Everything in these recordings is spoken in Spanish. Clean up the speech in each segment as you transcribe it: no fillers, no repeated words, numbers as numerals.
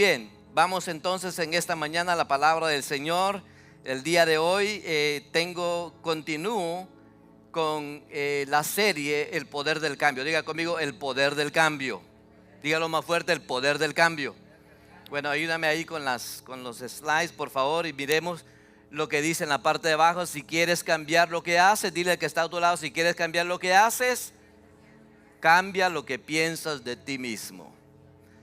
Bien, vamos entonces en esta mañana a la palabra del Señor. El día de hoy continúo con la serie El Poder del Cambio. Diga conmigo, el poder del cambio. Dígalo más fuerte, el poder del cambio. Bueno, ayúdame ahí con los slides, por favor, y miremos lo que dice en la parte de abajo. Si quieres cambiar lo que haces, dile al que está a tu lado, si quieres cambiar lo que haces, cambia lo que piensas de ti mismo.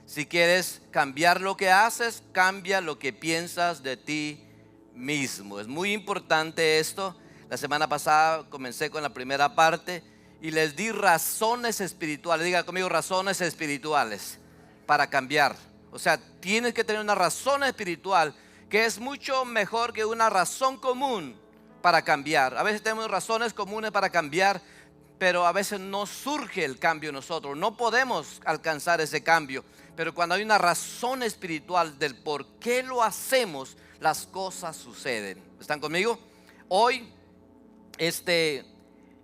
Si quieres cambiar lo que haces, cambia lo que piensas de ti mismo. Es muy importante esto. La semana pasada comencé con la primera parte y les di razones espirituales. Diga conmigo, razones espirituales para cambiar. O sea, tienes que tener una razón espiritual que es mucho mejor que una razón común para cambiar. A veces tenemos razones comunes para cambiar, pero a veces no surge el cambio en nosotros. No podemos alcanzar ese cambio. Pero cuando hay una razón espiritual del por qué lo hacemos, las cosas suceden. ¿Están conmigo? Hoy, ese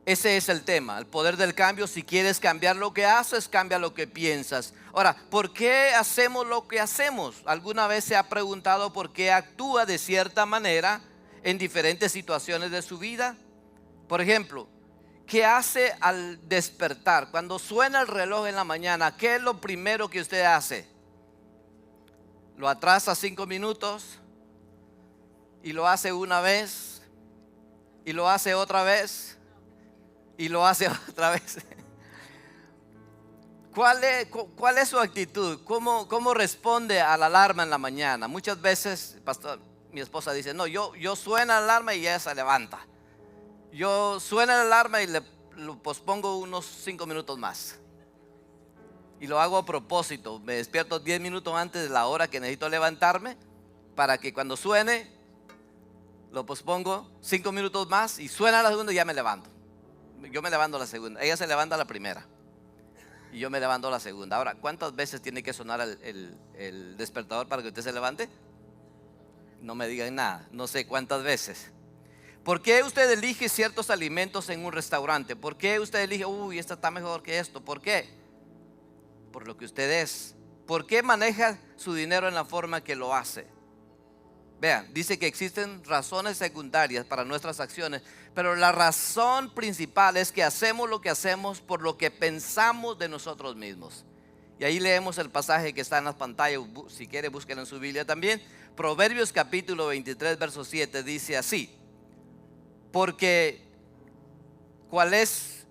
es el tema, el poder del cambio. Si quieres cambiar lo que haces, cambia lo que piensas. Ahora, ¿por qué hacemos lo que hacemos? ¿Alguna vez se ha preguntado por qué actúa de cierta manera en diferentes situaciones de su vida? Por ejemplo, ¿qué hace al despertar? Cuando suena el reloj en la mañana, ¿qué es lo primero que usted hace? ¿Lo atrasa 5 minutos? ¿Y lo hace una vez? ¿Y lo hace otra vez? ¿Y lo hace otra vez? ¿Cuál es su actitud? ¿Cómo responde a la alarma en la mañana? Muchas veces, pastor, mi esposa dice, no, yo suena la alarma y ella se levanta. Yo suena la alarma y lo pospongo unos 5 minutos más. Y lo hago a propósito. Me despierto 10 minutos antes de la hora que necesito levantarme, para que cuando suene, lo pospongo 5 minutos más y suena la segunda y ya me levanto. Yo me levanto a la segunda. Ella se levanta a la primera y yo me levanto a la segunda. Ahora, ¿cuántas veces tiene que sonar el despertador para que usted se levante? No me digan nada. No sé cuántas veces. ¿Por qué usted elige ciertos alimentos en un restaurante? ¿Por qué usted elige, esta está mejor que esto? ¿Por qué? Por lo que usted es. ¿Por qué maneja su dinero en la forma que lo hace? Vean, dice que existen razones secundarias para nuestras acciones, pero la razón principal es que hacemos lo que hacemos por lo que pensamos de nosotros mismos. Y ahí leemos el pasaje que está en las pantallas, si quiere búsquenlo en su Biblia también. Proverbios capítulo 23, verso 7 dice así: porque cuál es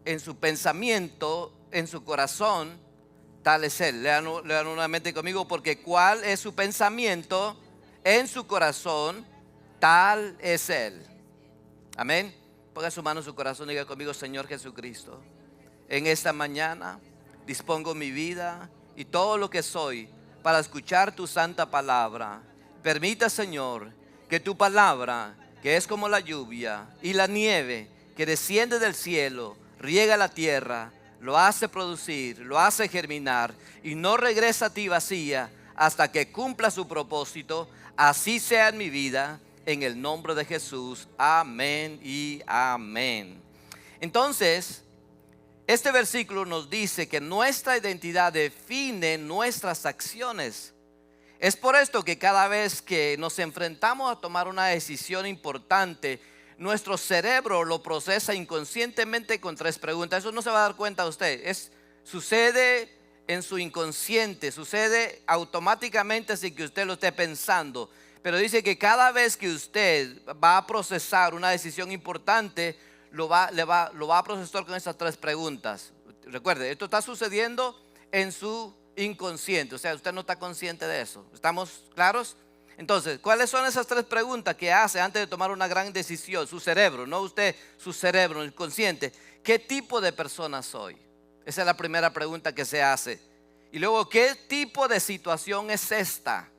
en su pensamiento, en su corazón, tal es él. Lean nuevamente conmigo, porque cuál es su pensamiento en su corazón, tal es él. Amén. Ponga su mano en su corazón y diga conmigo, Señor Jesucristo, en esta mañana dispongo mi vida y todo lo que soy para escuchar tu santa palabra. Permita, Señor, que tu palabra, que es como la lluvia y la nieve que desciende del cielo, riega la tierra, lo hace producir, lo hace germinar y no regresa a ti vacía hasta que cumpla su propósito. Así sea en mi vida, en el nombre de Jesús. Amén y amén. Entonces, este versículo nos dice que nuestra identidad define nuestras acciones. Es por esto que cada vez que nos enfrentamos a tomar una decisión importante, nuestro cerebro lo procesa inconscientemente con 3 preguntas. Eso no se va a dar cuenta usted. Sucede en su inconsciente, sucede automáticamente sin que usted lo esté pensando. Pero dice que cada vez que usted va a procesar una decisión importante, lo va a procesar con esas 3 preguntas. Recuerde, esto está sucediendo en su inconsciente, o sea, usted no está consciente de eso. ¿Estamos claros? Entonces, ¿cuáles son esas 3 preguntas que hace antes de tomar una gran decisión? Su cerebro, no usted, su cerebro, el consciente. ¿Qué tipo de persona soy? Esa es la primera pregunta que se hace. Y luego, ¿qué tipo de situación es esta?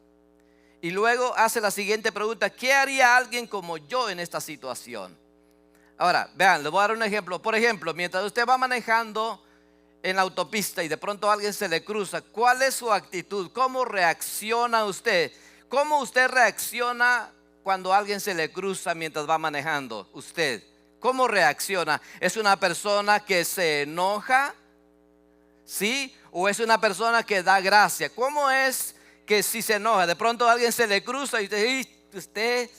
Y luego hace la siguiente pregunta: ¿qué haría alguien como yo en esta situación? Ahora, vean, les voy a dar un ejemplo. Por ejemplo, mientras usted va manejando en la autopista y de pronto alguien se le cruza, ¿cuál es su actitud? ¿Cómo reacciona usted? ¿Cómo usted reacciona cuando alguien se le cruza mientras va manejando? Usted, ¿cómo reacciona? ¿Es una persona que se enoja? ¿Sí? ¿O es una persona que da gracia? ¿Cómo es que si se enoja, de pronto alguien se le cruza y usted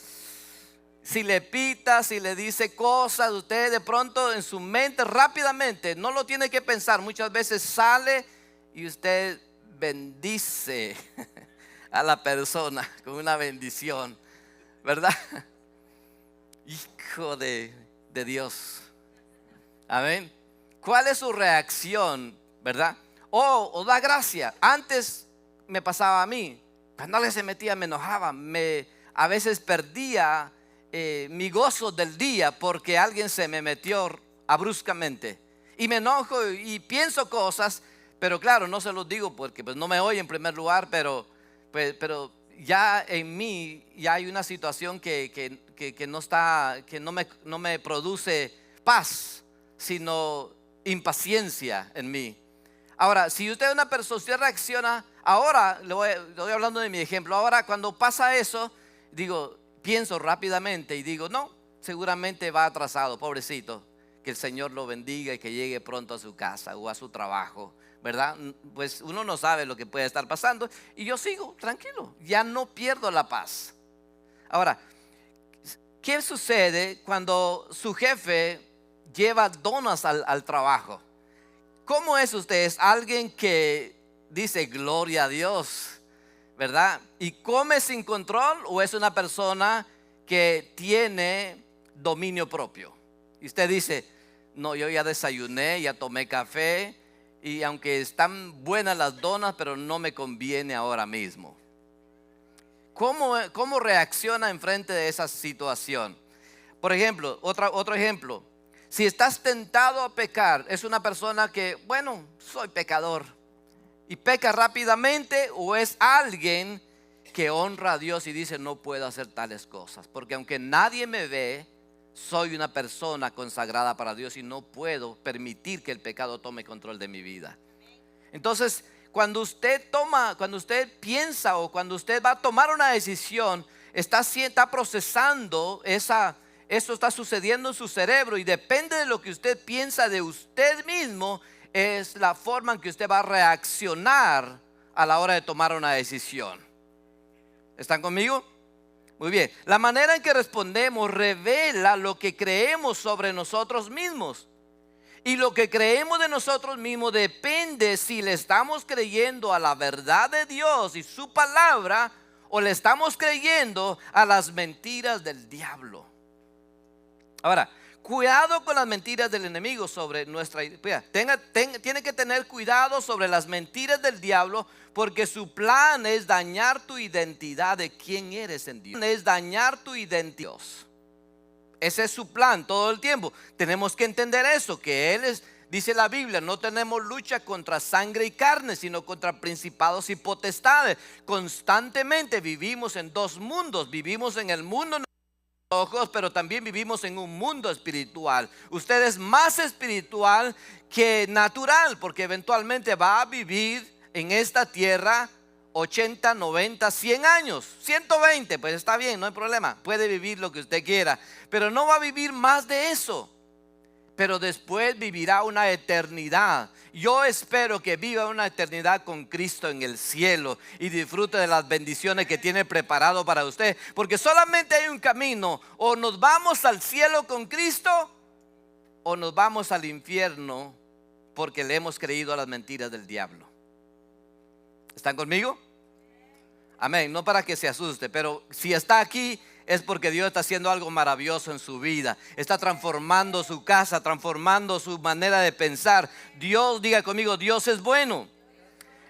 si le pita, si le dice cosas, usted de pronto en su mente rápidamente, no lo tiene que pensar, muchas veces sale y usted bendice a la persona con una bendición, ¿verdad? Hijo de Dios. Amén. ¿Cuál es su reacción, verdad? O da gracia. Antes me pasaba a mí, cuando alguien se metía me enojaba, a veces perdía mi gozo del día porque alguien se me metió bruscamente y me enojo y pienso cosas, pero claro, no se los digo porque pues no me oye en primer lugar, pero ya en mí ya hay una situación que no está, que no me produce paz, sino impaciencia en mí. Ahora, si usted es una persona, usted reacciona, ahora le voy hablando de mi ejemplo. Ahora cuando pasa eso, pienso rápidamente y digo, no, seguramente va atrasado, pobrecito. Que el Señor lo bendiga y que llegue pronto a su casa o a su trabajo, ¿verdad? Pues uno no sabe lo que puede estar pasando y yo sigo tranquilo, ya no pierdo la paz. Ahora, ¿qué sucede cuando su jefe lleva donas al trabajo? ¿Cómo es usted? ¿Es alguien que dice gloria a Dios, verdad? ¿Y come sin control o es una persona que tiene dominio propio? Y usted dice, no, yo ya desayuné, ya tomé café y aunque están buenas las donas, pero no me conviene ahora mismo. ¿Cómo reacciona en frente de esa situación? Por ejemplo, otro ejemplo. Si estás tentado a pecar, es una persona que, bueno, soy pecador y peca rápidamente, o es alguien que honra a Dios y dice no puedo hacer tales cosas, porque aunque nadie me ve, soy una persona consagrada para Dios y no puedo permitir que el pecado tome control de mi vida. Entonces, cuando usted piensa o cuando usted va a tomar una decisión, está procesando eso está sucediendo en su cerebro y depende de lo que usted piensa de usted mismo, es la forma en que usted va a reaccionar a la hora de tomar una decisión. ¿Están conmigo? Muy bien. La manera en que respondemos revela lo que creemos sobre nosotros mismos. Y lo que creemos de nosotros mismos depende si le estamos creyendo a la verdad de Dios y su palabra o le estamos creyendo a las mentiras del diablo. Ahora, cuidado con las mentiras del enemigo sobre nuestra vida. Tiene que tener cuidado sobre las mentiras del diablo, porque su plan es dañar tu identidad de quién eres en Dios. Es dañar tu identidad. Ese es su plan todo el tiempo. Tenemos que entender eso, que Él es, dice la Biblia, no tenemos lucha contra sangre y carne, sino contra principados y potestades. Constantemente vivimos en dos mundos. Vivimos en el mundo ojos, pero también vivimos en un mundo espiritual. Usted es más espiritual que natural, porque eventualmente va a vivir en esta tierra 80, 90, 100 años, 120, pues está bien, no hay problema, puede vivir lo que usted quiera, pero no va a vivir más de eso. Pero después vivirá una eternidad. Yo espero que viva una eternidad con Cristo en el cielo y disfrute de las bendiciones que tiene preparado para usted. Porque solamente hay un camino: o nos vamos al cielo con Cristo o nos vamos al infierno porque le hemos creído a las mentiras del diablo. ¿Están conmigo? Amén. No para que se asuste, pero si está aquí es porque Dios está haciendo algo maravilloso en su vida. Está transformando su casa, transformando su manera de pensar. Dios, diga conmigo, Dios es bueno.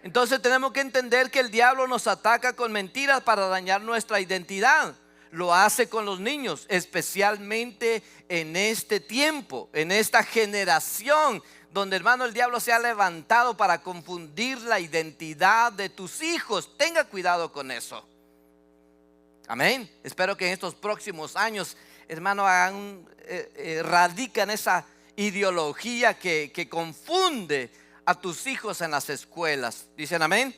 Entonces tenemos que entender que el diablo nos ataca con mentiras para dañar nuestra identidad. Lo hace con los niños, especialmente en este tiempo, en esta generación, donde, hermano, el diablo se ha levantado para confundir la identidad de tus hijos. Tenga cuidado con eso. Amén. Espero que en estos próximos años, hermano, radican esa ideología que confunde a tus hijos en las escuelas. Dicen amén.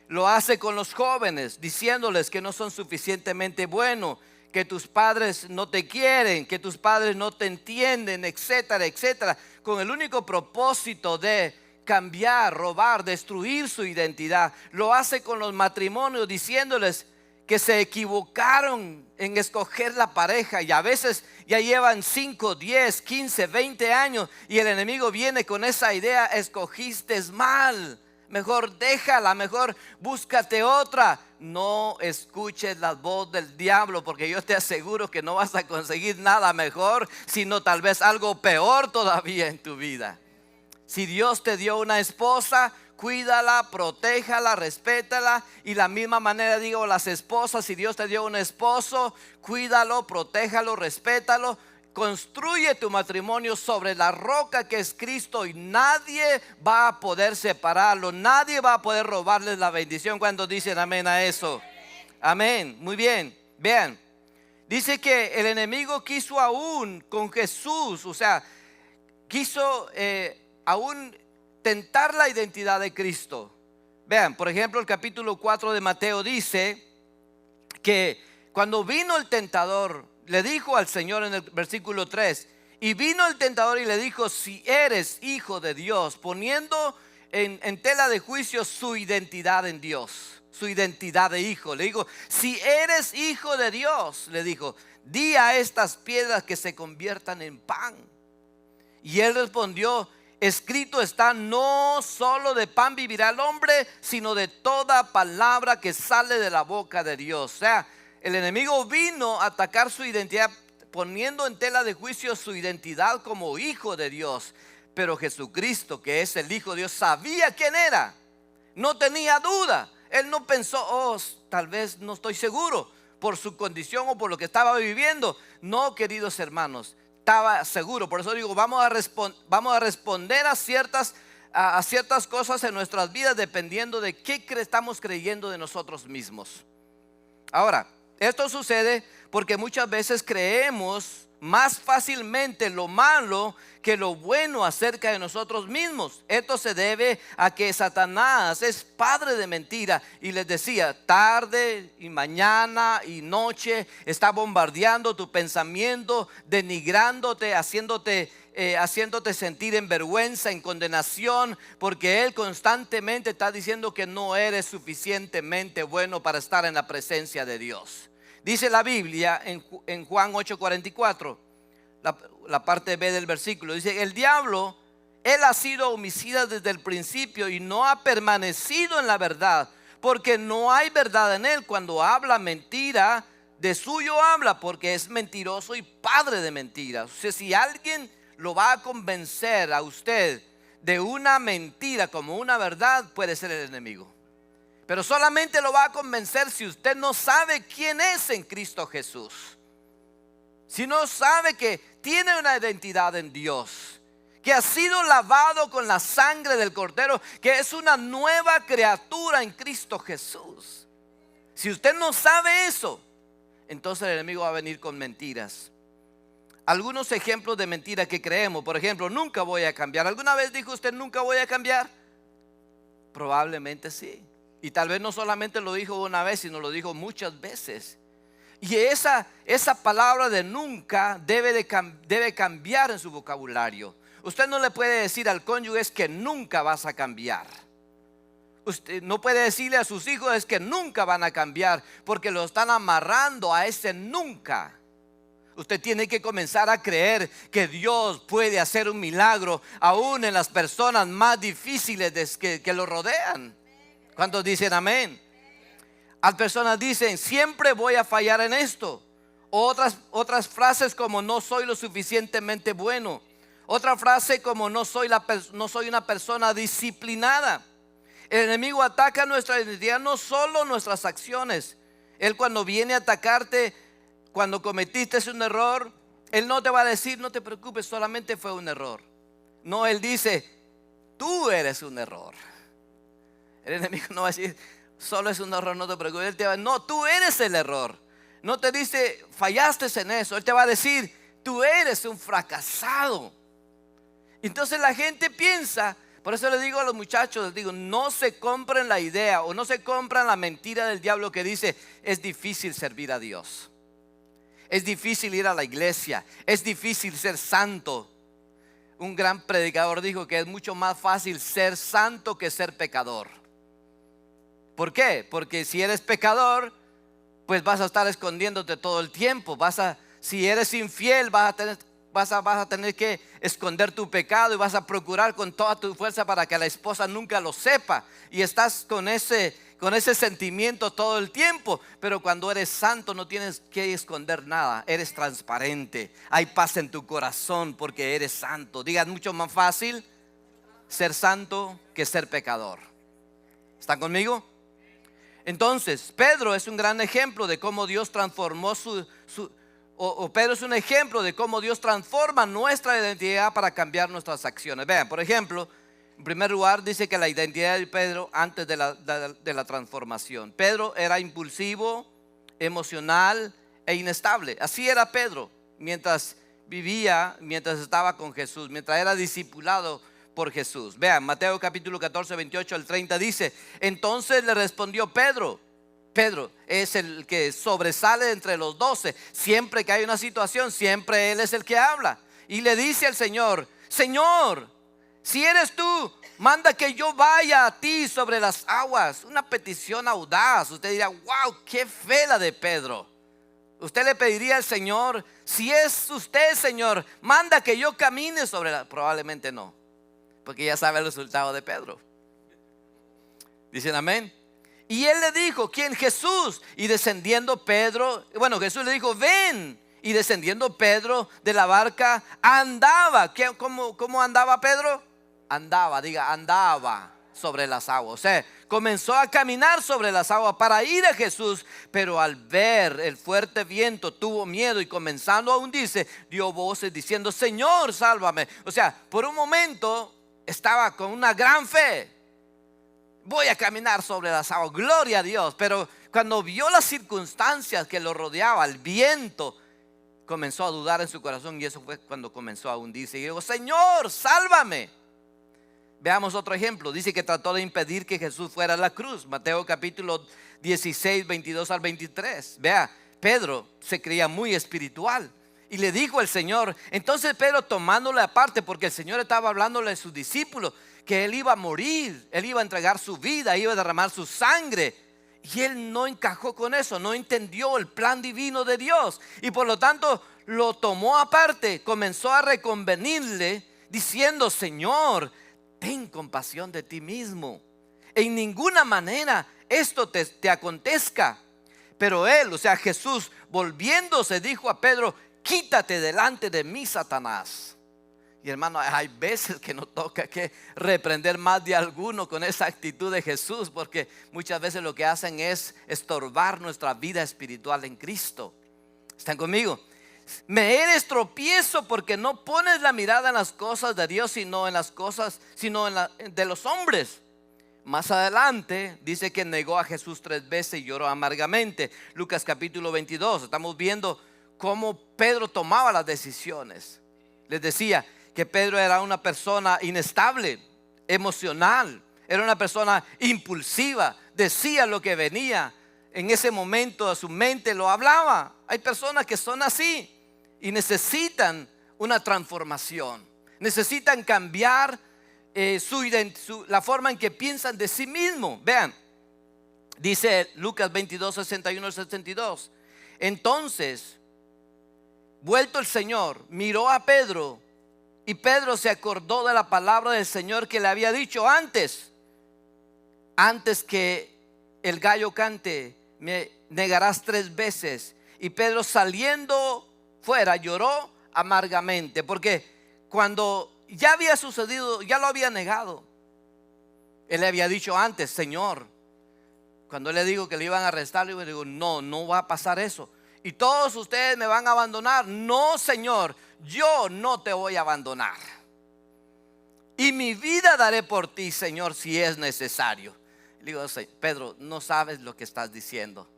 Lo hace con los jóvenes, diciéndoles que no son suficientemente buenos, que tus padres no te quieren, que tus padres no te entienden, etcétera, etcétera, con el único propósito de cambiar, robar, destruir su identidad. Lo hace con los matrimonios diciéndoles que se equivocaron en escoger la pareja y a veces ya llevan 5, 10, 15, 20 años y el enemigo viene con esa idea: escogiste mal, mejor déjala, mejor búscate otra. No escuches la voz del diablo, porque yo te aseguro que no vas a conseguir nada mejor, sino tal vez algo peor todavía en tu vida. Si Dios te dio una esposa, cuídala, protéjala, respétala. Y la misma manera digo las esposas: si Dios te dio un esposo, cuídalo, protéjalo, respétalo. Construye tu matrimonio sobre la roca que es Cristo y nadie va a poder separarlo. Nadie va a poder robarles la bendición. Cuando dicen amén a eso? Amén. Muy bien. Vean, dice que el enemigo quiso aún con Jesús, o sea, quiso aún tentar la identidad de Cristo. Vean, por ejemplo, el capítulo 4 de Mateo dice que cuando vino el tentador, le dijo al Señor en el versículo 3, y vino el tentador y le dijo: si eres hijo de Dios, poniendo en tela de juicio su identidad en Dios, su identidad de hijo. Le dijo: si eres hijo de Dios, le dijo, di a estas piedras que se conviertan en pan. Y él respondió: escrito está, no solo de pan vivirá el hombre, sino de toda palabra que sale de la boca de Dios. O sea, el enemigo vino a atacar su identidad, poniendo en tela de juicio su identidad como hijo de Dios. Pero Jesucristo, que es el Hijo de Dios, sabía quién era. No tenía duda. Él no pensó: tal vez no estoy seguro por su condición o por lo que estaba viviendo. No, queridos hermanos, estaba seguro. Por eso digo, vamos a responder a ciertas cosas en nuestras vidas dependiendo de qué estamos creyendo de nosotros mismos. Ahora, esto sucede porque muchas veces creemos más fácilmente lo malo que lo bueno acerca de nosotros mismos. Esto se debe a que Satanás es padre de mentira, y les decía, tarde y mañana y noche está bombardeando tu pensamiento, denigrándote, haciéndote sentir en vergüenza, en condenación, porque él constantemente está diciendo que no eres suficientemente bueno para estar en la presencia de Dios. Dice la Biblia en Juan 8:44, la parte B del versículo, dice: el diablo, él ha sido homicida desde el principio y no ha permanecido en la verdad, porque no hay verdad en él. Cuando habla mentira, de suyo habla, porque es mentiroso y padre de mentiras. O sea, si alguien lo va a convencer a usted de una mentira como una verdad, puede ser el enemigo. Pero solamente lo va a convencer si usted no sabe quién es en Cristo Jesús. Si no sabe que tiene una identidad en Dios, que ha sido lavado con la sangre del Cordero, que es una nueva criatura en Cristo Jesús. Si usted no sabe eso, entonces el enemigo va a venir con mentiras. Algunos ejemplos de mentiras que creemos: por ejemplo, nunca voy a cambiar. ¿Alguna vez dijo usted nunca voy a cambiar? Probablemente sí. Y tal vez no solamente lo dijo una vez, sino lo dijo muchas veces. Y esa palabra de nunca debe cambiar en su vocabulario. Usted no le puede decir al cónyuge: es que nunca vas a cambiar. Usted no puede decirle a sus hijos: es que nunca van a cambiar, porque lo están amarrando a ese nunca. Usted tiene que comenzar a creer que Dios puede hacer un milagro aún en las personas más difíciles que lo rodean. ¿Cuántos dicen amén? Las personas dicen: siempre voy a fallar en esto. Otras frases como: no soy lo suficientemente bueno. Otra frase como: no soy una persona disciplinada. El enemigo ataca nuestra identidad, no solo nuestras acciones. Él, cuando viene a atacarte, cuando cometiste un error, él no te va a decir: no te preocupes, solamente fue un error. No, él dice: tú eres un error. El enemigo no va a decir: solo es un error, no te preocupes. Él te va a decir: no, tú eres el error. No te dice: fallaste en eso. Él te va a decir: tú eres un fracasado. Entonces la gente piensa. Por eso le digo a los muchachos, les digo: no se compren la idea o no se compran la mentira del diablo que dice: es difícil servir a Dios, es difícil ir a la iglesia, es difícil ser santo. un gran predicador dijo que es mucho más fácil ser santo que ser pecador. ¿Por qué? Porque si eres pecador, pues vas a estar escondiéndote todo el tiempo. Si eres infiel, vas a tener que esconder tu pecado y vas a procurar con toda tu fuerza para que la esposa nunca lo sepa. Y estás con ese sentimiento todo el tiempo. Pero cuando eres santo no tienes que esconder nada. Eres transparente. Hay paz en tu corazón porque eres santo. Diga, es mucho más fácil ser santo que ser pecador. ¿Están conmigo? Entonces, Pedro es un gran ejemplo de cómo Dios transformó Pedro es un ejemplo de cómo Dios transforma nuestra identidad para cambiar nuestras acciones. Vean, por ejemplo, en primer lugar dice que la identidad de Pedro antes de la transformación. Pedro era impulsivo, emocional e inestable. Así era Pedro mientras vivía, mientras estaba con Jesús, mientras era discipulado por Jesús. Vean, Mateo capítulo 14, 28 al 30 dice: entonces le respondió Pedro. Pedro es el que sobresale entre los 12. Siempre que hay una situación, siempre él es el que habla. Y le dice al Señor: Señor, si eres tú, manda que yo vaya a ti sobre las aguas. Una petición audaz. Usted dirá: wow, qué fe la de Pedro. Usted le pediría al Señor: si es usted, Señor, manda que yo camine sobre las... Probablemente no, porque ya sabe el resultado de Pedro. Dicen amén. Y él le dijo: ¿quién? Jesús. Y descendiendo Pedro, Jesús le dijo: ven. Y descendiendo Pedro de la barca, andaba. ¿Cómo andaba Pedro? Andaba sobre las aguas. O sea, comenzó a caminar sobre las aguas para ir a Jesús. Pero al ver el fuerte viento tuvo miedo y comenzando a hundirse, dio voces diciendo: Señor, sálvame. O sea, por un momento estaba con una gran fe: voy a caminar sobre las aguas, gloria a Dios. Pero cuando vio las circunstancias que lo rodeaba, el viento, comenzó a dudar en su corazón. Y eso fue cuando comenzó a hundirse. Y dijo: Señor, sálvame. Veamos otro ejemplo. Dice que trató de impedir que Jesús fuera a la cruz. Mateo capítulo 16, 22 al 23. Vea, Pedro se creía muy espiritual y le dijo al Señor. Entonces Pedro, tomándole aparte, porque el Señor estaba hablándole a sus discípulos que él iba a morir, él iba a entregar su vida, iba a derramar su sangre. Y él no encajó con eso, no entendió el plan divino de Dios. Y por lo tanto lo tomó aparte, comenzó a reconvenirle diciendo: Señor, ten compasión de ti mismo. En ninguna manera esto te acontezca. Pero él, o sea Jesús, volviéndose, dijo a Pedro: quítate delante de mí, Satanás. Y hermano, hay veces que nos toca que reprender más de alguno con esa actitud de Jesús, porque muchas veces lo que hacen es estorbar nuestra vida espiritual en Cristo. ¿Están conmigo? Me eres tropiezo porque no pones la mirada en las cosas de Dios, sino en las cosas de los hombres. Más adelante dice que negó a Jesús 3 veces y lloró amargamente. Lucas capítulo 22. Estamos viendo cómo Pedro tomaba las decisiones. Les decía que Pedro era una persona inestable, emocional, era una persona impulsiva, decía lo que venía en ese momento a su mente, lo hablaba. Hay personas que son así y necesitan una transformación, necesitan cambiar la forma en que piensan de sí mismos. Vean, dice Lucas 22, 61 al 72. Entonces, vuelto el Señor, miró a Pedro, y Pedro se acordó de la palabra del Señor que le había dicho antes que el gallo cante, me negarás 3 veces. Y Pedro, saliendo fuera, lloró amargamente, porque cuando ya había sucedido, ya lo había negado. Él le había dicho antes: Señor, cuando le digo que le iban a arrestar, le digo: no va a pasar eso. Y todos ustedes me van a abandonar. No, Señor, yo no te voy a abandonar. Y mi vida daré por ti, Señor, si es necesario. Le digo: Pedro, no sabes lo que estás diciendo.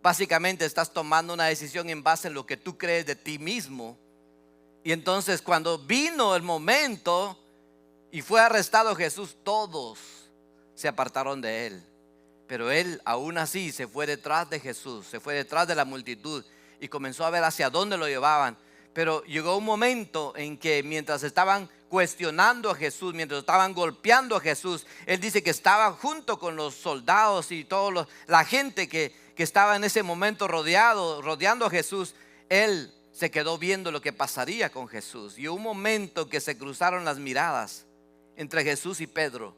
Básicamente estás tomando una decisión en base en lo que tú crees de ti mismo. Y entonces cuando vino el momento y fue arrestado Jesús, todos se apartaron de él. Pero él aún así se fue detrás de Jesús, se fue detrás de la multitud y comenzó a ver hacia dónde lo llevaban. Pero llegó un momento en que mientras estaban cuestionando a Jesús, mientras estaban golpeando a Jesús, él dice que estaba junto con los soldados y toda la gente que estaba en ese momento rodeando a Jesús. Él se quedó viendo lo que pasaría con Jesús. Y hubo un momento que se cruzaron las miradas entre Jesús y Pedro,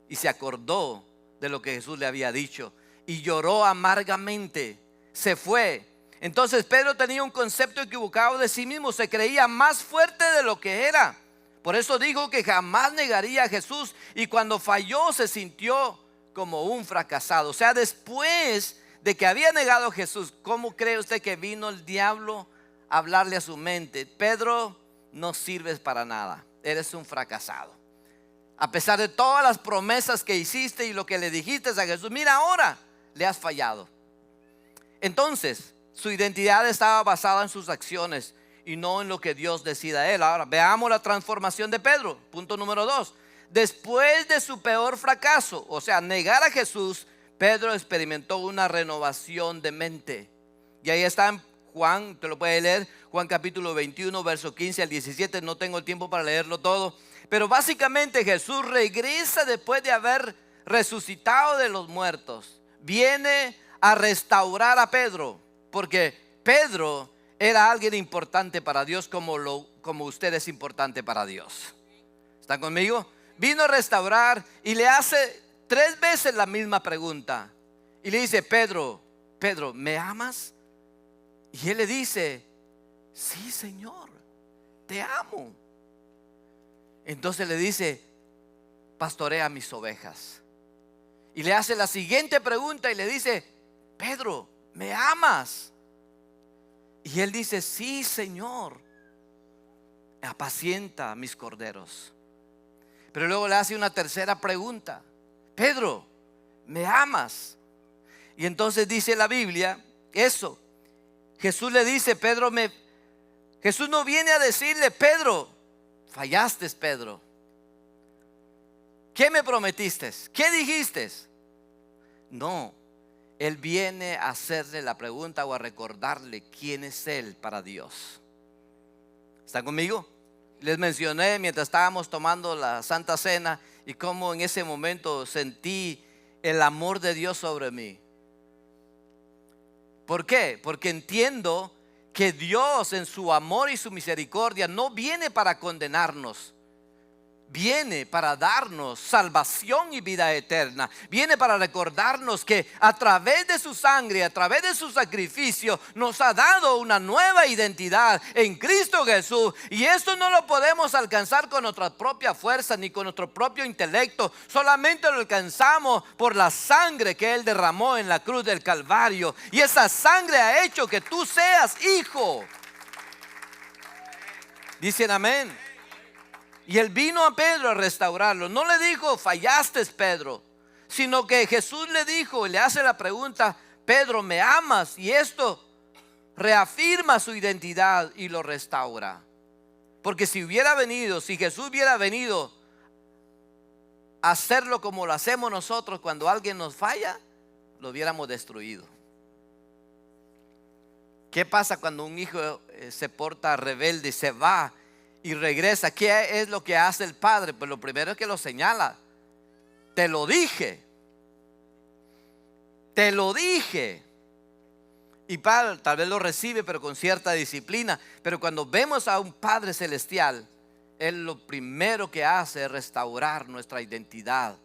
y se acordó de lo que Jesús le había dicho y lloró amargamente. Se fue. Entonces Pedro tenía un concepto equivocado de sí mismo, se creía más fuerte de lo que era. Por eso dijo que jamás negaría a Jesús, y cuando falló se sintió como un fracasado. O sea, después de que había negado a Jesús, ¿cómo cree usted que vino el diablo a hablarle a su mente? Pedro, no sirves para nada, eres un fracasado. A pesar de todas las promesas que hiciste y lo que le dijiste a Jesús, mira, ahora le has fallado. Entonces su identidad estaba basada en sus acciones y no en lo que Dios decida a él. Ahora veamos la transformación de Pedro. Punto número 2. Después de su peor fracaso, o sea, negar a Jesús, Pedro experimentó una renovación de mente. Y ahí está en Juan, te lo puedes leer, Juan capítulo 21, verso 15 al 17. No tengo el tiempo para leerlo todo, pero básicamente Jesús regresa después de haber resucitado de los muertos. Viene a restaurar a Pedro, porque Pedro era alguien importante para Dios, como usted es importante para Dios. ¿Están conmigo? Vino a restaurar y le hace 3 veces la misma pregunta. Y le dice: Pedro, ¿me amas? Y él le dice: sí, Señor, te amo. Entonces le dice: pastorea mis ovejas. Y le hace la siguiente pregunta y le dice: Pedro, ¿me amas? Y él dice: sí, Señor, apacienta mis corderos. Pero luego le hace una tercera pregunta: Pedro, ¿me amas? Y entonces dice la Biblia eso. Jesús le dice: Jesús no viene a decirle: Pedro, fallaste, Pedro. ¿Qué me prometiste? ¿Qué dijiste? No, él viene a hacerle la pregunta o a recordarle quién es él para Dios. ¿Están conmigo? Les mencioné mientras estábamos tomando la Santa Cena y cómo en ese momento sentí el amor de Dios sobre mí. ¿Por qué? Porque entiendo que Dios, en su amor y su misericordia, no viene para condenarnos. Viene para darnos salvación y vida eterna. Viene para recordarnos que a través de su sangre, a través de su sacrificio, nos ha dado una nueva identidad en Cristo Jesús. Y esto no lo podemos alcanzar con nuestra propia fuerza ni con nuestro propio intelecto. Solamente lo alcanzamos por la sangre que Él derramó en la cruz del Calvario. Y esa sangre ha hecho que tú seas hijo. Dicen amén. Y él vino a Pedro a restaurarlo. No le dijo: fallaste, Pedro, sino que Jesús le dijo y le hace la pregunta: Pedro, ¿me amas? Y esto reafirma su identidad y lo restaura. Porque si Jesús hubiera venido a hacerlo como lo hacemos nosotros cuando alguien nos falla, lo hubiéramos destruido. ¿Qué pasa cuando un hijo se porta rebelde y se va y regresa? ¿Qué es lo que hace el padre? Pues lo primero es que lo señala. Te lo dije. Te lo dije. Y padre tal vez lo recibe, pero con cierta disciplina. Pero cuando vemos a un Padre celestial, Él lo primero que hace es restaurar nuestra identidad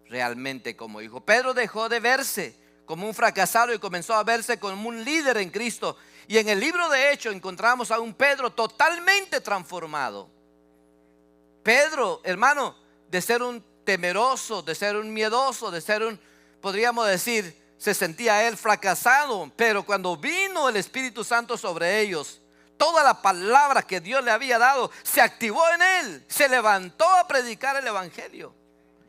realmente como hijo. Pedro dejó de verse como un fracasado y comenzó a verse como un líder en Cristo. Y en el libro de Hechos encontramos a un Pedro totalmente transformado. Pedro, hermano, de ser un temeroso, de ser un miedoso, de ser un, podríamos decir, se sentía él fracasado. Pero cuando vino el Espíritu Santo sobre ellos, toda la palabra que Dios le había dado se activó en él. Se levantó a predicar el evangelio.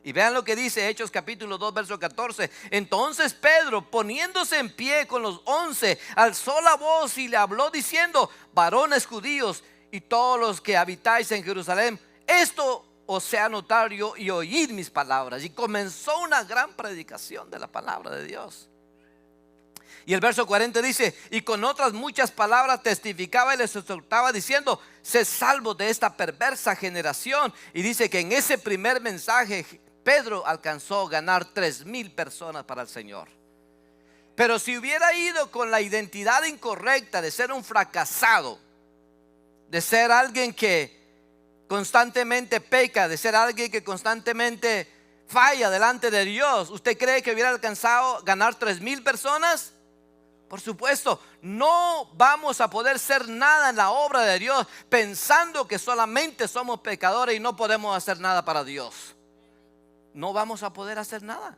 Y vean lo que dice Hechos capítulo 2 verso 14. Entonces Pedro, poniéndose en pie con los 11, alzó la voz y le habló diciendo: varones judíos y todos los que habitáis en Jerusalén, esto os sea notario y oíd mis palabras. Y comenzó una gran predicación de la palabra de Dios. Y el verso 40 dice: y con otras muchas palabras testificaba y les exhortaba diciendo: sé salvos de esta perversa generación. Y dice que en ese primer mensaje Pedro alcanzó a ganar 3,000 personas para el Señor. Pero si hubiera ido con la identidad incorrecta de ser un fracasado, de ser alguien que constantemente peca, de ser alguien que constantemente falla delante de Dios, ¿usted cree que hubiera alcanzado a ganar 3,000 personas? Por supuesto, no vamos a poder ser nada en la obra de Dios pensando que solamente somos pecadores y no podemos hacer nada para Dios. No vamos a poder hacer nada.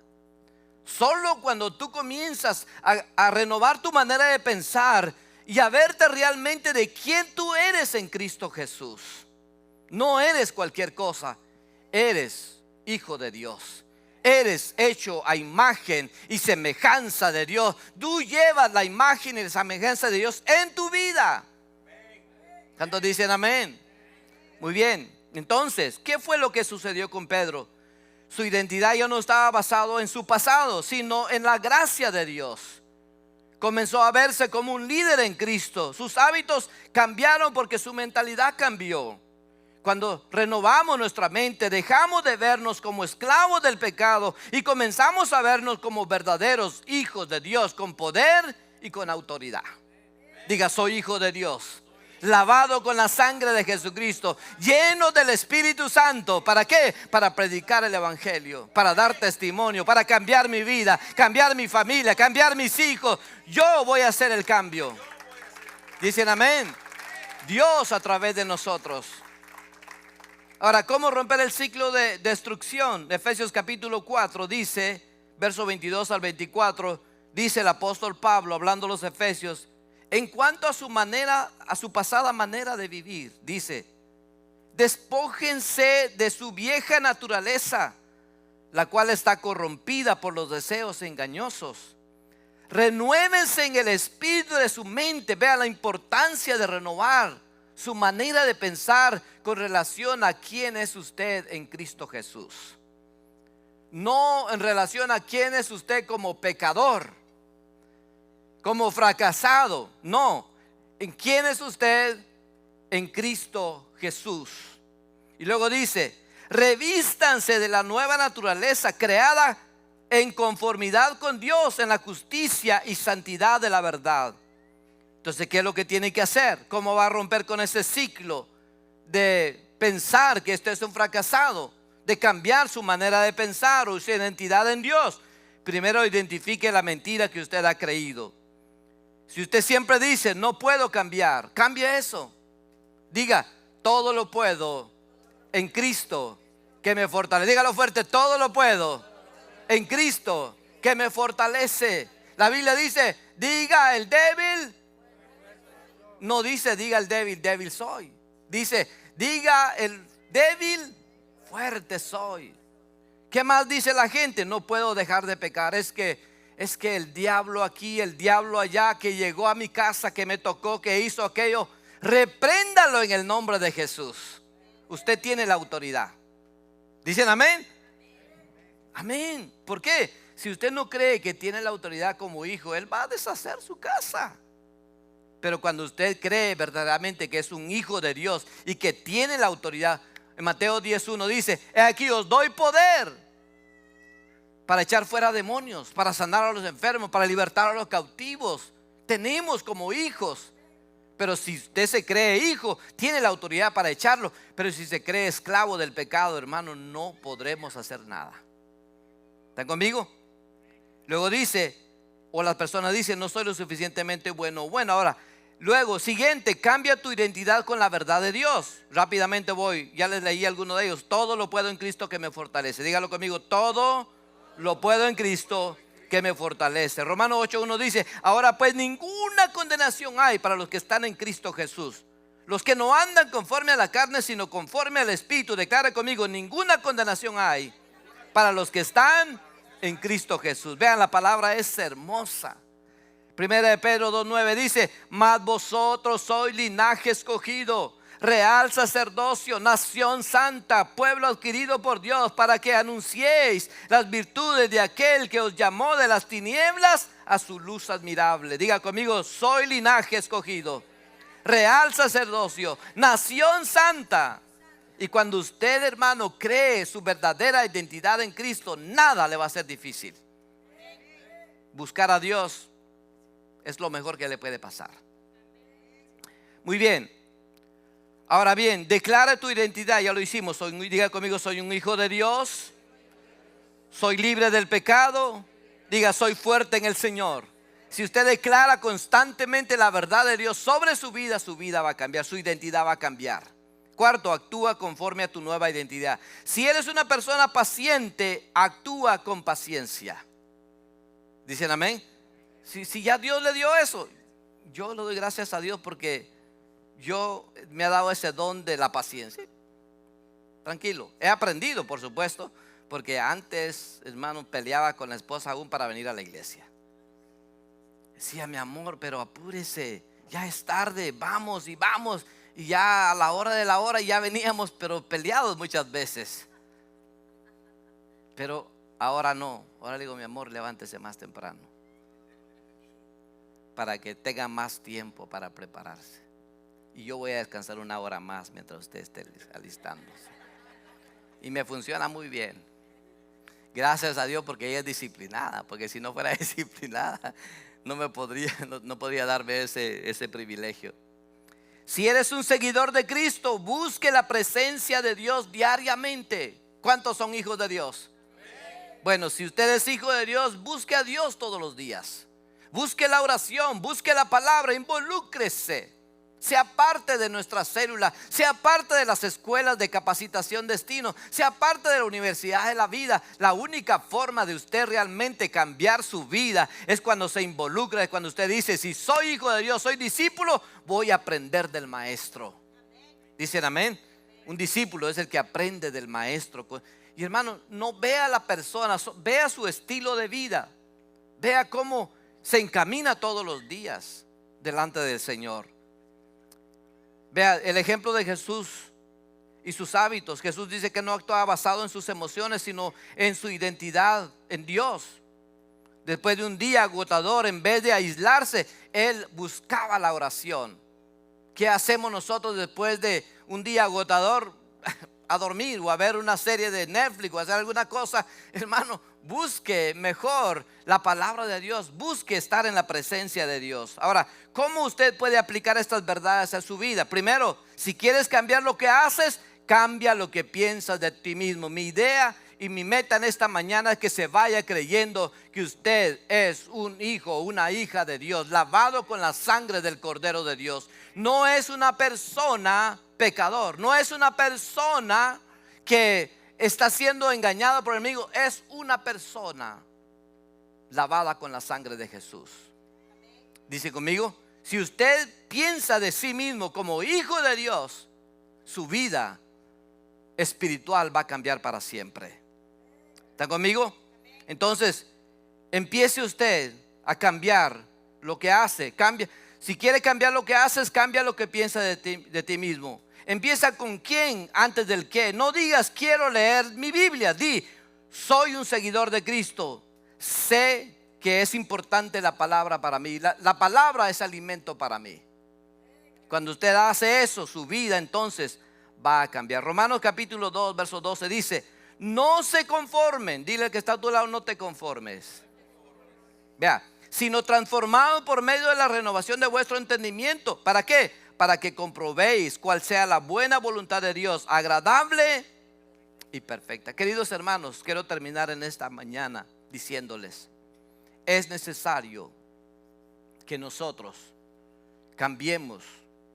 Solo cuando tú comienzas a renovar tu manera de pensar y a verte realmente de quién tú eres en Cristo Jesús. No eres cualquier cosa, eres hijo de Dios. Eres hecho a imagen y semejanza de Dios. Tú llevas la imagen y la semejanza de Dios en tu vida. ¿Cuántos dicen amén? Muy bien. Entonces, ¿qué fue lo que sucedió con Pedro? Su identidad ya no estaba basado en su pasado, sino en la gracia de Dios. Comenzó a verse como un líder en Cristo. Sus hábitos cambiaron porque su mentalidad cambió. Cuando renovamos nuestra mente, dejamos de vernos como esclavos del pecado y comenzamos a vernos como verdaderos hijos de Dios, con poder y con autoridad. Diga: soy hijo de Dios, lavado con la sangre de Jesucristo, lleno del Espíritu Santo. ¿Para qué? Para predicar el Evangelio, para dar testimonio, para cambiar mi vida, cambiar mi familia, cambiar mis hijos. Yo voy a hacer el cambio. Dicen amén. Dios a través de nosotros. Ahora, ¿cómo romper el ciclo de destrucción? Efesios capítulo 4 dice, verso 22 al 24, dice el apóstol Pablo hablando a los efesios, en cuanto a su pasada manera de vivir, dice: despójense de su vieja naturaleza, la cual está corrompida por los deseos engañosos. Renuévense en el espíritu de su mente. Vea la importancia de renovar su manera de pensar con relación a quién es usted en Cristo Jesús. No en relación a quién es usted como pecador, como fracasado. No, en quién es usted en Cristo Jesús. Y luego dice: revístanse de la nueva naturaleza creada en conformidad con Dios, en la justicia y santidad de la verdad. Entonces, ¿qué es lo que tiene que hacer? ¿Cómo va a romper con ese ciclo de pensar que usted es un fracasado? De cambiar su manera de pensar o su identidad en Dios. Primero, identifique la mentira que usted ha creído. Si usted siempre dice: no puedo cambiar, cambie eso. Diga: todo lo puedo en Cristo que me fortalece. Dígalo fuerte: todo lo puedo en Cristo que me fortalece. La Biblia dice: diga el débil. No dice diga el débil, débil soy. Dice: diga el débil, fuerte soy. ¿Qué más dice la gente? No puedo dejar de pecar. Es que el diablo aquí, el diablo allá, que llegó a mi casa, que me tocó, que hizo aquello. Repréndalo en el nombre de Jesús. Usted tiene la autoridad. ¿Dicen amén? Amén. ¿Por qué? Si usted no cree que tiene la autoridad como hijo, Él va a deshacer su casa. Pero cuando usted cree verdaderamente que es un hijo de Dios y que tiene la autoridad, en Mateo 10:1 dice: he aquí os doy poder para echar fuera demonios, para sanar a los enfermos, para libertar a los cautivos. Tenemos como hijos. Pero si usted se cree hijo, tiene la autoridad para echarlo. Pero si se cree esclavo del pecado, hermano, no podremos hacer nada. ¿Están conmigo? Luego dice, o las personas dicen: no soy lo suficientemente bueno. Bueno, ahora, luego, siguiente, cambia tu identidad con la verdad de Dios. Rápidamente voy, ya les leí alguno de ellos. Todo lo puedo en Cristo que me fortalece. Dígalo conmigo: todo lo puedo en Cristo que me fortalece. Romanos 8:1 dice: ahora pues ninguna condenación hay para los que están en Cristo Jesús, los que no andan conforme a la carne, sino conforme al Espíritu. Declara conmigo: ninguna condenación hay para los que están en Cristo Jesús. Vean, la palabra es hermosa. Primera de Pedro 2:9 dice: mas vosotros sois linaje escogido, real sacerdocio, nación santa, pueblo adquirido por Dios, para que anunciéis las virtudes de aquel que os llamó de las tinieblas a su luz admirable. Diga conmigo: soy linaje escogido, real sacerdocio, nación santa. Y cuando usted, hermano, cree su verdadera identidad en Cristo, nada le va a ser difícil. Buscar a Dios es lo mejor que le puede pasar. Muy bien. Ahora bien, declara tu identidad. Ya lo hicimos. Diga conmigo: soy un hijo de Dios. Soy libre del pecado. Diga: soy fuerte en el Señor. Si usted declara constantemente la verdad de Dios sobre su vida va a cambiar. Su identidad va a cambiar. Cuarto, actúa conforme a tu nueva identidad. Si eres una persona paciente, actúa con paciencia. ¿Dicen amén? Si ya Dios le dio eso, yo le doy gracias a Dios porque me ha dado ese don de la paciencia. Tranquilo. He aprendido, por supuesto, porque antes, hermano, peleaba con la esposa aún para venir a la iglesia. Decía: mi amor, pero apúrese, ya es tarde, vamos. Y ya a la hora de la hora ya veníamos, pero peleados muchas veces. Pero ahora no. Ahora le digo: mi amor, levántese más temprano, para que tenga más tiempo para prepararse. Y yo voy a descansar una hora más mientras usted esté alistándose. Y me funciona muy bien. Gracias a Dios, porque ella es disciplinada. Porque si no fuera disciplinada, no podría darme ese privilegio. Si eres un seguidor de Cristo, busque la presencia de Dios diariamente. ¿Cuántos son hijos de Dios? Bueno, si usted es hijo de Dios, busque a Dios todos los días. Busque la oración, busque la palabra, involúcrese. Sea parte de nuestra célula, sea parte de las escuelas de capacitación destino, sea parte de la universidad de la vida. La única forma de usted realmente cambiar su vida es cuando se involucra, es cuando usted dice: si soy hijo de Dios, soy discípulo, voy a aprender del maestro. ¿Dicen amén? Un discípulo es el que aprende del maestro. Y hermano, no vea a la persona, vea su estilo de vida. Vea cómo se encamina todos los días delante del Señor. Vea el ejemplo de Jesús y sus hábitos. Jesús dice que no actuaba basado en sus emociones, sino en su identidad en Dios. Después de un día agotador, en vez de aislarse, Él buscaba la oración. ¿Qué hacemos nosotros después de un día agotador? A dormir o a ver una serie de Netflix o a hacer alguna cosa. Hermano, busque mejor la palabra de Dios. Busque estar en la presencia de Dios. Ahora, ¿cómo usted puede aplicar estas verdades a su vida? Primero, si quieres cambiar lo que haces, cambia lo que piensas de ti mismo. Mi idea y mi meta en esta mañana es que se vaya creyendo que usted es un hijo o una hija de Dios, lavado con la sangre del Cordero de Dios. No es una persona pecador, no es una persona que está siendo engañada por el enemigo, es una persona lavada con la sangre de Jesús. Dice conmigo: si usted piensa de sí mismo como hijo de Dios, su vida espiritual va a cambiar para siempre. ¿Está conmigo? Entonces, empiece usted a cambiar lo que hace. Si quiere cambiar lo que haces, cambia lo que piensa de ti mismo. Empieza con quién antes del qué. No digas: quiero leer mi Biblia. Di: soy un seguidor de Cristo. Sé que es importante la palabra para mí. La palabra es alimento para mí. Cuando usted hace eso, su vida entonces va a cambiar. Romanos capítulo 2, verso 12 dice: no se conformen. Dile al que está a tu lado: no te conformes. Vea: sino transformados por medio de la renovación de vuestro entendimiento. ¿Para qué? Para que comprobéis cuál sea la buena voluntad de Dios, agradable y perfecta. Queridos hermanos, quiero terminar en esta mañana diciéndoles: es necesario que nosotros cambiemos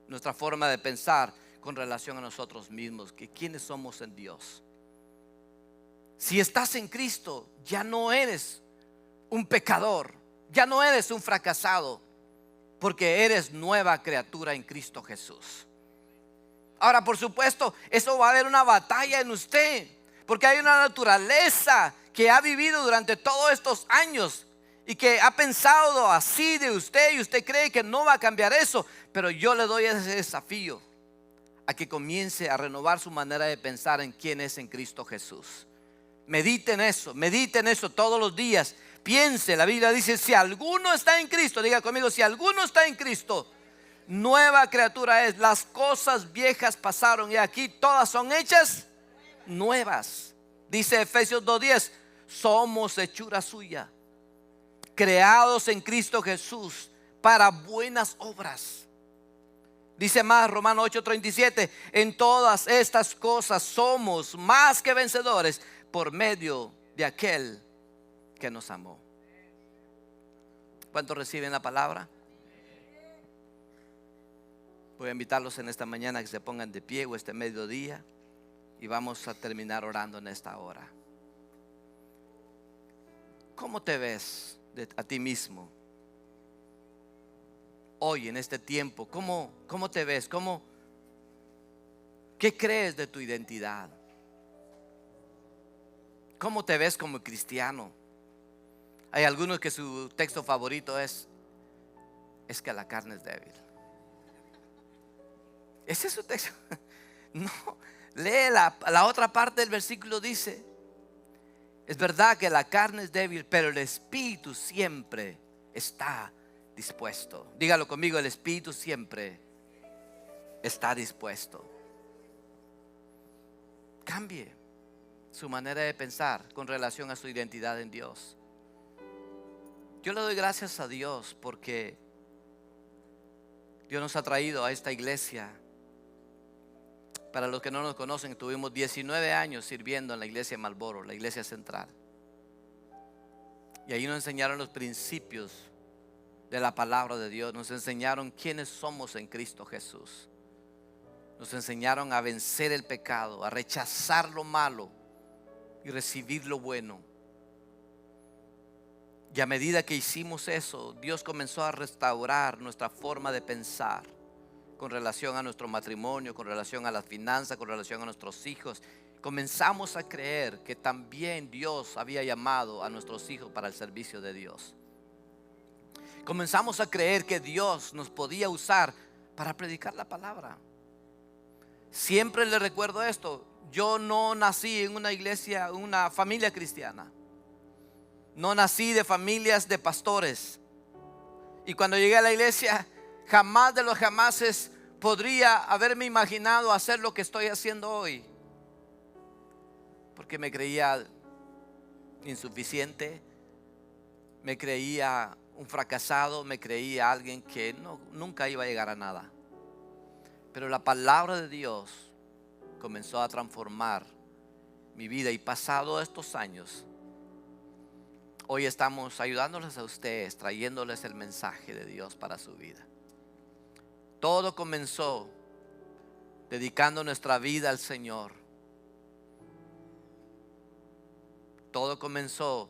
nuestra forma de pensar con relación a nosotros mismos, que quiénes somos en Dios. Si estás en Cristo, ya no eres un pecador, ya no eres un fracasado, porque eres nueva criatura en Cristo Jesús. Ahora, por supuesto, eso va a haber una batalla en usted, porque hay una naturaleza que ha vivido durante todos estos años y que ha pensado así de usted, y usted cree que no va a cambiar eso. Pero yo le doy ese desafío a que comience a renovar su manera de pensar en quién es en Cristo Jesús. Medite en eso todos los días. Piense, la Biblia dice, si alguno está en Cristo, diga conmigo, si alguno está en Cristo, nueva criatura es. Las cosas viejas pasaron y aquí todas son hechas nuevas. Dice Efesios 2:10, somos hechura suya, creados en Cristo Jesús para buenas obras. Dice más Romanos 8:37, en todas estas cosas somos más que vencedores por medio de aquel que nos amó. ¿Cuántos reciben la palabra? Voy a invitarlos en esta mañana a que se pongan de pie o este mediodía y vamos a terminar orando en esta hora. ¿Cómo te ves a ti mismo hoy en este tiempo? ¿Cómo te ves? ¿Qué crees de tu identidad? ¿Cómo te ves como cristiano? Hay algunos que su texto favorito es que la carne es débil. Ese es su texto. No, lee la otra parte del versículo. Dice, es verdad que la carne es débil, pero el espíritu siempre está dispuesto. Dígalo conmigo, el espíritu siempre está dispuesto. Cambie su manera de pensar con relación a su identidad en Dios. Yo le doy gracias a Dios porque Dios nos ha traído a esta iglesia. Para los que no nos conocen, tuvimos 19 años sirviendo en la iglesia de Marlboro, la iglesia central. Y ahí nos enseñaron los principios de la palabra de Dios. Nos enseñaron quiénes somos en Cristo Jesús. Nos enseñaron a vencer el pecado, a rechazar lo malo y recibir lo bueno. Y a medida que hicimos eso, Dios comenzó a restaurar nuestra forma de pensar con relación a nuestro matrimonio, con relación a las finanzas, con relación a nuestros hijos. Comenzamos a creer que también Dios había llamado a nuestros hijos para el servicio de Dios. Comenzamos a creer que Dios nos podía usar para predicar la palabra. Siempre le recuerdo esto: yo no nací en una iglesia, una familia cristiana. No nací de familias de pastores. Y cuando llegué a la iglesia, jamás de los jamases podría haberme imaginado hacer lo que estoy haciendo hoy. Porque me creía insuficiente, me creía un fracasado, me creía alguien que nunca iba a llegar a nada. Pero la palabra de Dios comenzó a transformar mi vida, y pasado estos años, hoy estamos ayudándoles a ustedes, trayéndoles el mensaje de Dios para su vida. Todo comenzó dedicando nuestra vida al Señor. Todo comenzó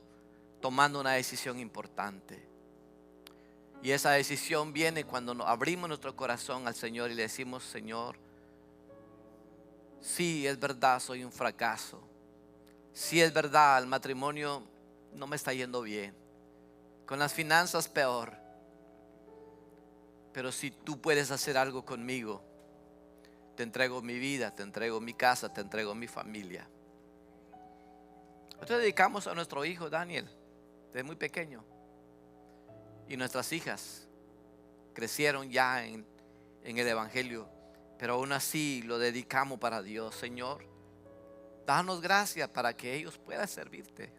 tomando una decisión importante. Y esa decisión viene cuando abrimos nuestro corazón al Señor y le decimos: Señor, sí, es verdad, soy un fracaso. Sí, es verdad, el matrimonio no me está yendo bien. Con las finanzas peor. Pero si tú puedes hacer algo conmigo, te entrego mi vida, te entrego mi casa, te entrego mi familia. Nosotros dedicamos a nuestro hijo Daniel desde muy pequeño. Y nuestras hijas crecieron ya en el evangelio, pero aún así lo dedicamos para Dios. Señor, danos gracias para que ellos puedan servirte.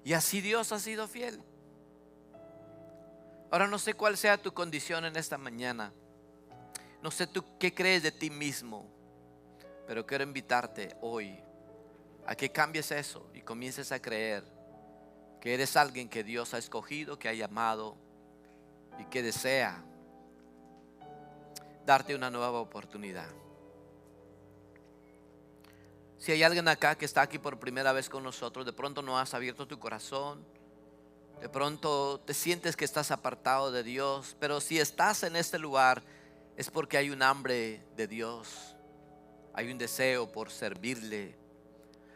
Y así Dios ha sido fiel. Ahora no sé cuál sea tu condición en esta mañana. No sé tú qué crees de ti mismo, pero quiero invitarte hoy a que cambies eso y comiences a creer que eres alguien que Dios ha escogido, que ha llamado y que desea darte una nueva oportunidad. Si hay alguien acá que está aquí por primera vez con nosotros, de pronto no has abierto tu corazón, de pronto te sientes que estás apartado de Dios, pero si estás en este lugar es porque hay un hambre de Dios, hay un deseo por servirle.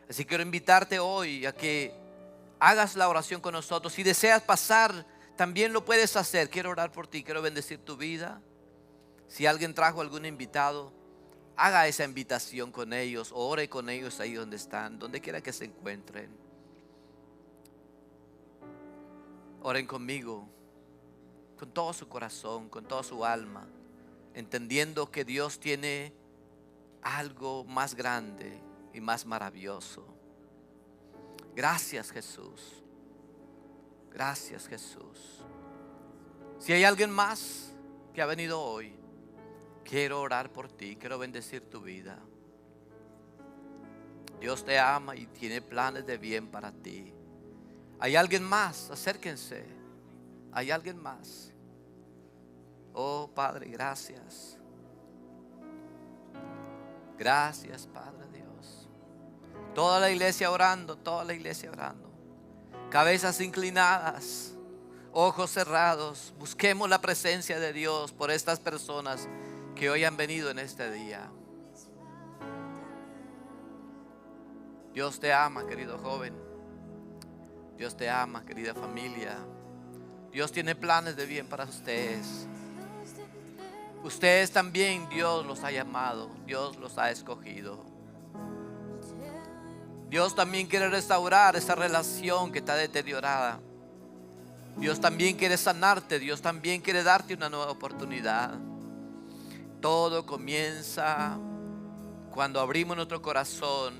Así que quiero invitarte hoy a que hagas la oración con nosotros. Si deseas pasar, también lo puedes hacer. Quiero orar por ti, quiero bendecir tu vida. Si alguien trajo algún invitado, haga esa invitación con ellos, ore con ellos ahí donde están, donde quiera que se encuentren. Oren conmigo, con todo su corazón, con toda su alma, entendiendo que Dios tiene algo más grande y más maravilloso. Gracias, Jesús. Gracias, Jesús. Si hay alguien más que ha venido hoy, quiero orar por ti, quiero bendecir tu vida. Dios te ama y tiene planes de bien para ti. ¿Hay alguien más? Acérquense. ¿Hay alguien más? Oh Padre, gracias. Gracias, Padre Dios. Toda la iglesia orando, toda la iglesia orando. Cabezas inclinadas, ojos cerrados. Busquemos la presencia de Dios por estas personas que hoy han venido en este día. Dios te ama, querido joven. Dios te ama, querida familia. Dios tiene planes de bien para ustedes. Ustedes también, Dios los ha llamado, Dios los ha escogido. Dios también quiere restaurar esa relación que está deteriorada. Dios también quiere sanarte, Dios también quiere darte una nueva oportunidad. Todo comienza cuando abrimos nuestro corazón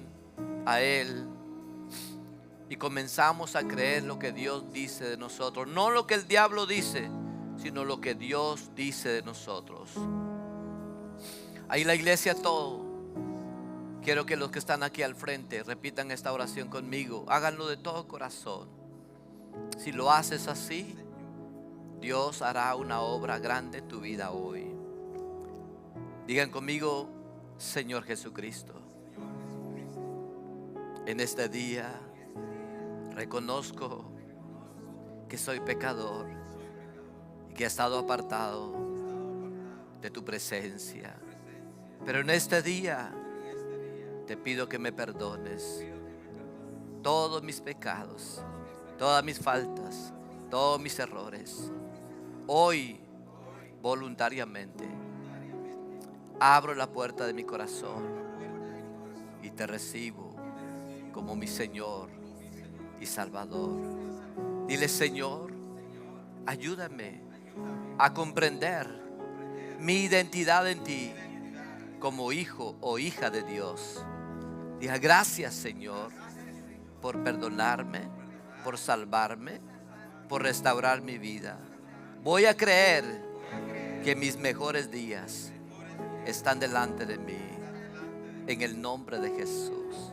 a Él y comenzamos a creer lo que Dios dice de nosotros. No lo que el diablo dice, sino lo que Dios dice de nosotros. Ahí la iglesia todo. Quiero que los que están aquí al frente repitan esta oración conmigo. Háganlo de todo corazón. Si lo haces así, Dios hará una obra grande en tu vida hoy. Digan conmigo: Señor Jesucristo, en este día reconozco que soy pecador y que he estado apartado de tu presencia. Pero en este día te pido que me perdones todos mis pecados, todas mis faltas, todos mis errores. Hoy, voluntariamente, abro la puerta de mi corazón y te recibo como mi Señor y Salvador. Dile: Señor, ayúdame a comprender mi identidad en ti como hijo o hija de Dios. Diga: gracias, Señor, por perdonarme, por salvarme, por restaurar mi vida. Voy a creer que mis mejores días están delante de mí. En el nombre de Jesús.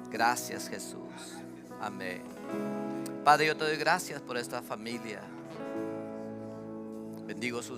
Gracias, Jesús. Amén. Padre, yo te doy gracias por esta familia. Bendigo sus